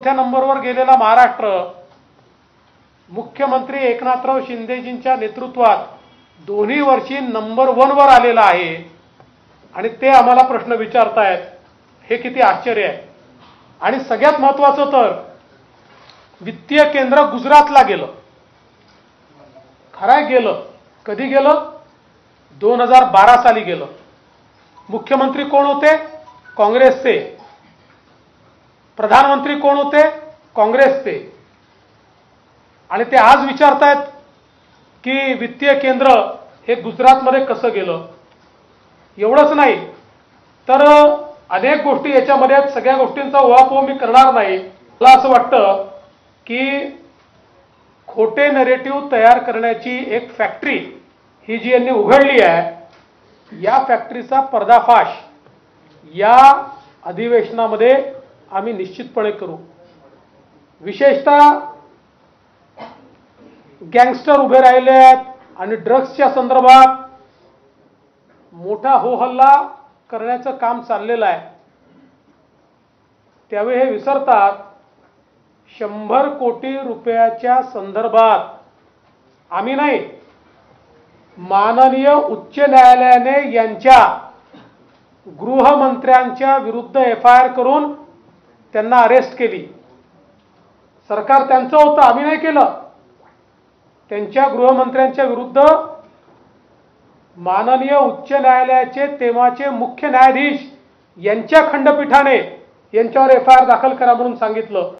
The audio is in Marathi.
चौथ्या नंबरवर गेलेला महाराष्ट्र मुख्यमंत्री एकनाथराव शिंदेजींच्या नेतृत्वात दोन्ही वर्षी नंबर 1 वर आलेला आहे आणि ते आम्हाला प्रश्न विचारतायत, हे किती आश्चर्य आहे। आणि सगळ्यात महत्त्वाचं तर वित्तीय केंद्र गुजरातला गेलं। खरं गेलं, कधी गेलं? 2012 साली गेलं। मुख्यमंत्री कोण होते? काँग्रेसचे। प्रधानमंत्री कोण होते? काँग्रेसचे। आणि ते आज विचारतायत की वित्तीय केंद्र हे गुजरातमध्ये कसं गेलं। एवढंच नाही तर अनेक गोष्टी याच्यामध्ये आहेत। सगळ्या गोष्टींचा उहापोह मी करणार नाही। मला असं वाटतं की खोटे नरेटिव्ह तयार करण्याची एक फॅक्टरी ही जी यांनी उघडली आहे, या फॅक्टरीचा पर्दाफाश या अधिवेशनामध्ये आम्ही निश्चितपणे करू। विशेषतः गँगस्टर उभे राहिले आहेत आणि ड्रग्सच्या संदर्भात मोठा होहल्ला करण्याचं काम चाललेलं आहे। त्यावेळी हे विसरतात 100 कोटी रुपयाच्या संदर्भात आम्ही नाही, माननीय उच्च न्यायालयाने यांच्या गृहमंत्र्यांच्या विरुद्ध FIR करून त्यांना अरेस्ट केली। सरकार त्यांचं होतं, आम्ही नाही केलं। त्यांच्या गृहमंत्र्यांच्या विरुद्ध माननीय उच्च न्यायालयाचे तेव्हाचे मुख्य न्यायाधीश यांच्या खंडपीठाने यांच्यावर FIR दाखल करा म्हणून सांगितलं।